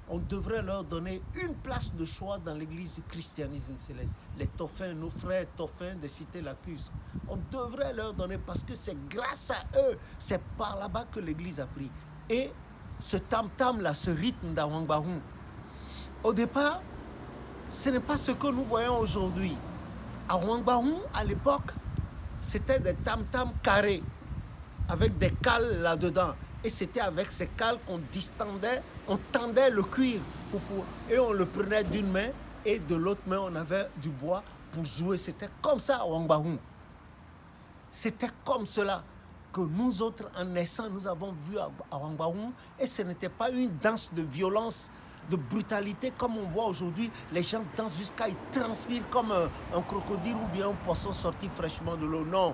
on devrait leur donner une place de choix dans l'église du christianisme céleste. Les Toffins, nos frères Toffins de Cité Lacustre, on devrait leur donner parce que c'est grâce à eux, c'est par là-bas que l'église a pris. Et ce tam-tam-là, ce rythme d'Awangbahoum, au départ, ce n'est pas ce que nous voyons aujourd'hui. Awangbahoum, à l'époque, c'était des tam-tams carrés, avec des cales là-dedans. Et c'était avec ces cales qu'on distendait, on tendait le cuir et on le prenait d'une main et de l'autre main on avait du bois pour jouer. C'était comme ça à Awangbahoum. C'était comme cela que nous autres, en naissant, nous avons vu à Awangbahoum. Et ce n'était pas une danse de violence, de brutalité comme on voit aujourd'hui. Les gens dansent jusqu'à ils transpirent comme un crocodile ou bien un poisson sorti fraîchement de l'eau. Non.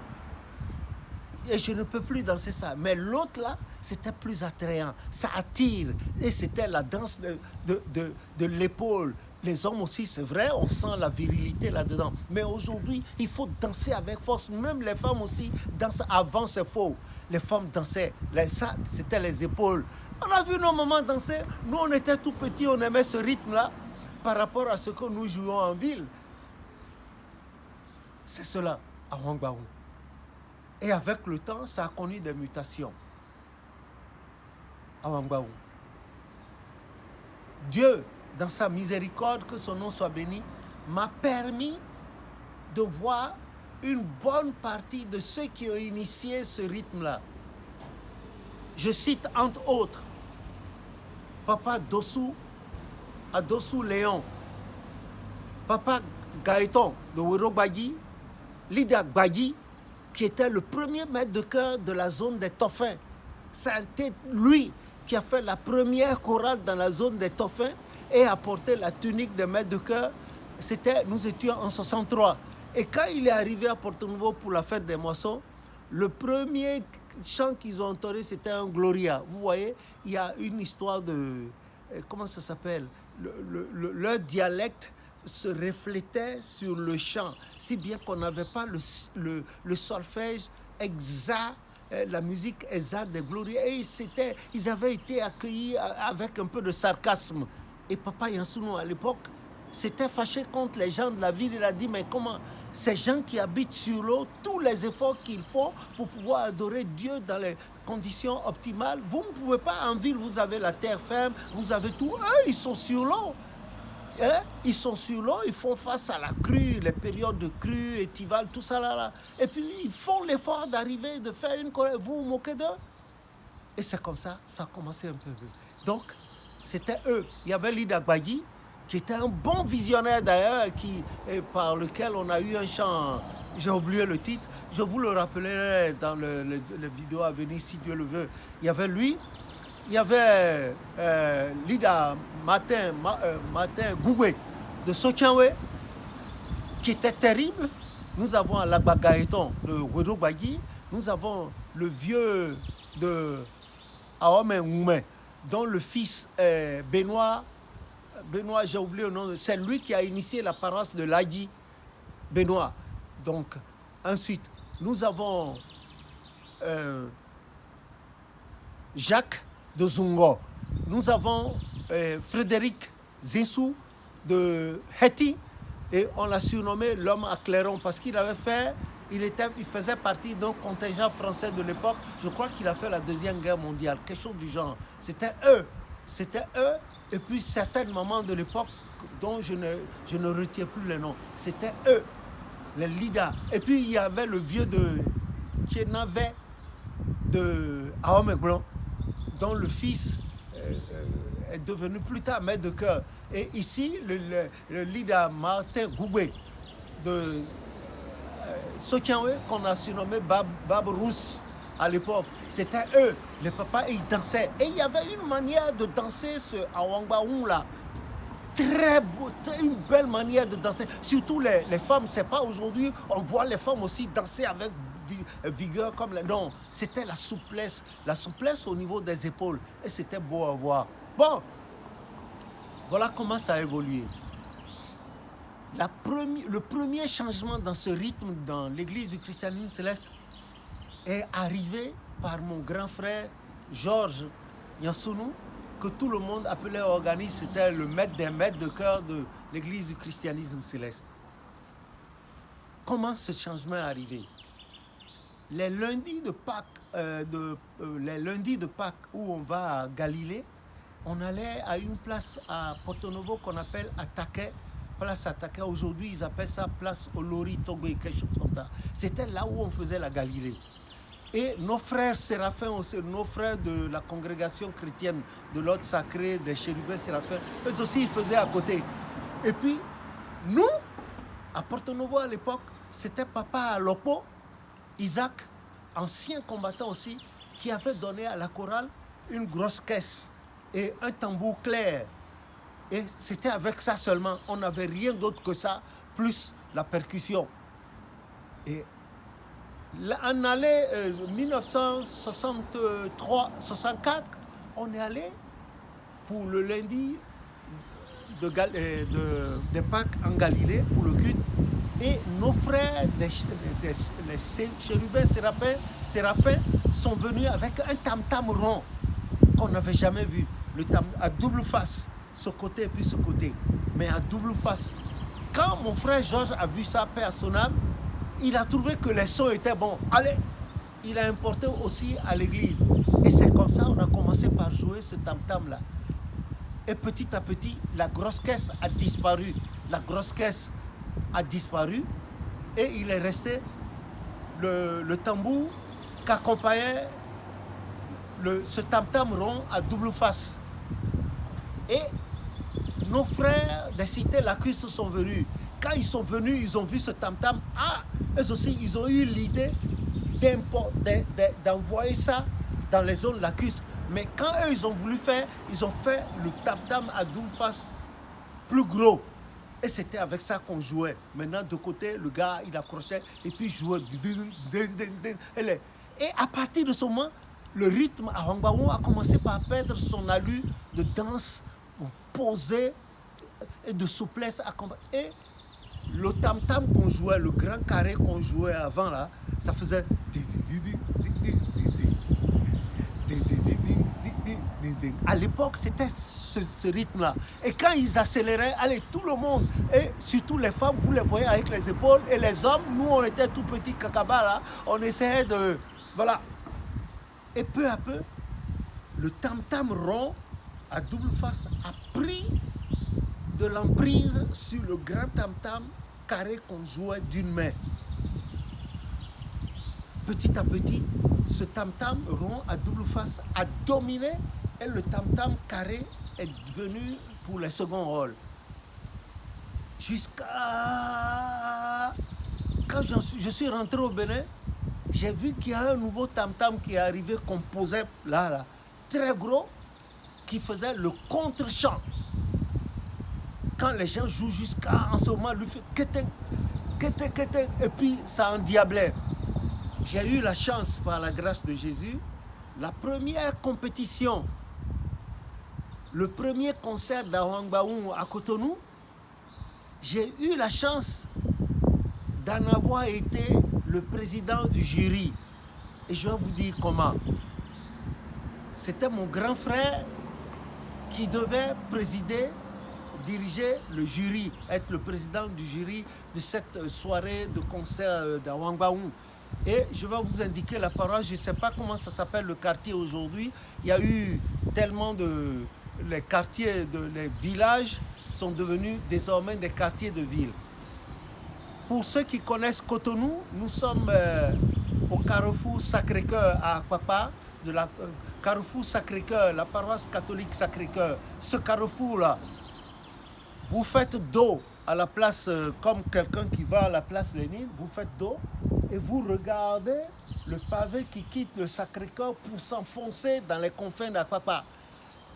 Et je ne peux plus danser ça. Mais l'autre là, c'était plus attrayant. Ça attire. Et c'était la danse de l'épaule. Les hommes aussi, c'est vrai, on sent la virilité là-dedans. Mais aujourd'hui, il faut danser avec force. Même les femmes aussi dansent. Avant, c'est faux. Les femmes dansaient. Ça, c'était les épaules. On a vu nos mamans danser. Nous, on était tout petits, on aimait ce rythme-là par rapport à ce que nous jouons en ville. C'est cela, à Awangbahoum. Et avec le temps, ça a connu des mutations. Awangbahoum. Dieu, dans sa miséricorde, que son nom soit béni, m'a permis de voir une bonne partie de ceux qui ont initié ce rythme-là. Je cite entre autres Papa Dossou, Adossou Léon, Papa Gaëton de Wérobadji, Lida Gbadji, qui était le premier maître de chœur de la zone des Toffins. Ça a été lui qui a fait la première chorale dans la zone des Toffins et a porté la tunique de maître de chœur. Nous étions en 63. Et quand il est arrivé à Porto-Nouveau pour la fête des moissons, le premier chant qu'ils ont entonné, c'était un Gloria. Vous voyez, il y a une histoire de... Comment ça s'appelle ? Leur dialecte se reflétait sur le chant, si bien qu'on n'avait pas le solfège exact, la musique exacte des Gloria. Et ils avaient été accueillis avec un peu de sarcasme. Et Papa Yansounou, à l'époque, s'était fâché contre les gens de la ville. Il a dit, mais comment ces gens qui habitent sur l'eau, tous les efforts qu'ils font pour pouvoir adorer Dieu dans les conditions optimales, vous ne pouvez pas. En ville, vous avez la terre ferme, vous avez tout. Eux, ils sont sur l'eau. Ils sont sur l'eau, ils font face à la crue, les périodes de crue, estivales, tout ça là. Et puis, ils font l'effort d'arriver, de faire une chorale. Vous vous moquez d'eux? Et c'est comme ça, ça a commencé un peu. Donc, c'était eux. Il y avait Lida Gbadji, qui était un bon visionnaire d'ailleurs, par lequel on a eu un chant, j'ai oublié le titre, je vous le rappellerai dans le vidéo à venir, si Dieu le veut. Il y avait lui, il y avait Lida Martin Goubé de Sotianwe, qui était terrible. Nous avons Alagba Gaëton de Wérobadji, nous avons le vieux de Ahome Ngoume, dont le fils Benoît, j'ai oublié le nom, c'est lui qui a initié la paroisse de Ladji, Benoît. Donc, ensuite, nous avons Jacques de Zungo. Nous avons Frédéric Zensou de Haiti, et on l'a surnommé l'homme à clairon parce qu'il avait fait, il faisait partie d'un contingent français de l'époque. Je crois qu'il a fait la Deuxième Guerre mondiale, quelque chose du genre. C'était eux. Et puis certaines mamans de l'époque dont je ne retiens plus les noms. C'était eux, les Lida. Et puis il y avait le vieux de Tchénavé de Ahome Blanc, dont le fils est devenu plus tard maître de chœur. Et ici, le Lida Martin Goubé de Sotianwe, qu'on a surnommé Bab Rousse à l'époque. C'était eux, les papas, et ils dansaient. Et il y avait une manière de danser ce Awangbahoum là. Très beau, une belle manière de danser. Surtout les femmes, c'est pas aujourd'hui, on voit les femmes aussi danser avec vigueur comme les... Non, c'était la souplesse au niveau des épaules. Et c'était beau à voir. Bon, voilà comment ça a évolué. Le premier changement dans ce rythme dans l'église du christianisme céleste est arrivé par mon grand frère Georges Yansounou, que tout le monde appelait organiste, c'était le maître des maîtres de cœur de l'église du christianisme céleste. Comment ce changement est arrivé? Les lundis de Pâques, où on va à Galilée, on allait à une place à Porto Novo qu'on appelle Ataque, place Ataque. Aujourd'hui, ils appellent ça place Olori Togo et quelque chose comme ça. C'était là où on faisait la Galilée. Et nos frères séraphins, aussi, nos frères de la congrégation chrétienne de l'ordre sacré des chérubins séraphins, eux aussi, ils faisaient à côté. Et puis, nous, à Porto Novo à l'époque, c'était Papa Alopo, Isaac, ancien combattant aussi, qui avait donné à la chorale une grosse caisse et un tambour clair. Et c'était avec ça seulement. On n'avait rien d'autre que ça, plus la percussion. Et en allée 1963-64, on est allé pour le lundi de Pâques en Galilée, pour le culte. Et nos frères, les chérubins séraphins, sont venus avec un tam-tam rond qu'on n'avait jamais vu. Le tam à double face, ce côté et puis ce côté, mais à double face. Quand mon frère Georges a vu ça, paix à son âme, il a trouvé que les sons étaient bons. Allez, il a importé aussi à l'église. Et c'est comme ça qu'on a commencé par jouer ce tam-tam-là. Et petit à petit, la grosse caisse a disparu. La grosse caisse a disparu et il est resté le tambour qu'accompagnait ce tam-tam rond à double face. Et nos frères des cités lacustres sont venus. Quand ils sont venus, ils ont vu ce tam-tam. Ah, eux aussi, ils ont eu l'idée d'envoyer ça dans les zones lacustres. Mais quand eux, ils ont voulu faire, ils ont fait le tam-tam à double face plus gros. Et c'était avec ça qu'on jouait. Maintenant, de côté, le gars, il accrochait et puis il jouait. Et à partir de ce moment, le rythme à Wangbaou a commencé par perdre son allure de danse posée et de souplesse. Et le tam-tam qu'on jouait, le grand carré qu'on jouait avant, là, ça faisait... À l'époque, c'était ce rythme-là. Et quand ils accéléraient, allez, tout le monde, et surtout les femmes, vous les voyez avec les épaules, et les hommes, nous, on était tout petits cacabas, là, on essayait de... Voilà. Et peu à peu, le tam-tam rond, à double face, a pris de l'emprise sur le grand tam-tam carré qu'on jouait d'une main. Petit à petit, ce tam-tam rond à double face a dominé et le tam-tam carré est devenu pour les seconds rôles. Jusqu'à... Quand je suis rentré au Bénin, j'ai vu qu'il y a un nouveau tam-tam qui est arrivé, qu'on posait là, très gros, qui faisait le contre-chant. Quand les gens jouent jusqu'à en ce moment, lui fait keteng, et puis ça endiablait. J'ai eu la chance, par la grâce de Jésus, la première compétition, le premier concert d'Awangbaou à Cotonou, j'ai eu la chance d'en avoir été le président du jury. Et je vais vous dire comment. C'était mon grand frère qui devait diriger le jury, être le président du jury de cette soirée de concert d'Awangbaou. Et je vais vous indiquer la parole, je ne sais pas comment ça s'appelle le quartier aujourd'hui. Il y a eu tellement de... Les quartiers, les villages sont devenus désormais des quartiers de ville. Pour ceux qui connaissent Cotonou, nous sommes au carrefour Sacré-Cœur à Akpapa, carrefour Sacré-Cœur, la paroisse catholique Sacré-Cœur. Ce carrefour-là, vous faites dos à la place, comme quelqu'un qui va à la place Lénine, vous faites dos et vous regardez le pavé qui quitte le Sacré-Cœur pour s'enfoncer dans les confins d'Akpapa.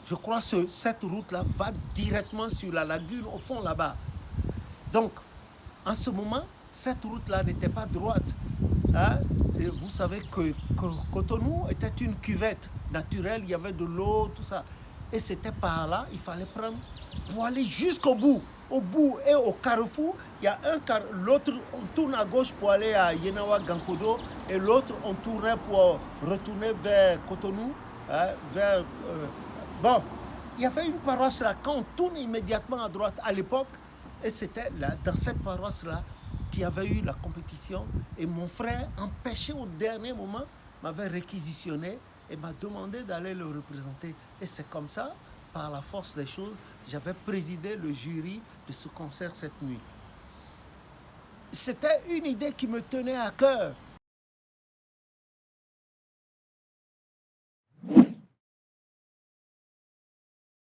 Je crois que cette route-là va directement sur la lagune au fond là-bas. Donc, en ce moment, cette route-là n'était pas droite. Hein? Et vous savez que Cotonou était une cuvette naturelle, il y avait de l'eau, tout ça. Et c'était par là, il fallait prendre pour aller jusqu'au bout. Au bout et au carrefour, il y a l'autre, on tourne à gauche pour aller à Yenawa Gankodo et l'autre, on tournait pour retourner vers Cotonou, hein, bon, il y avait une paroisse là, quand on tourne immédiatement à droite à l'époque, et c'était là, dans cette paroisse-là qu'il y avait eu la compétition, et mon frère, empêché au dernier moment, m'avait réquisitionné et m'a demandé d'aller le représenter. Et c'est comme ça, par la force des choses, j'avais présidé le jury de ce concert cette nuit. C'était une idée qui me tenait à cœur.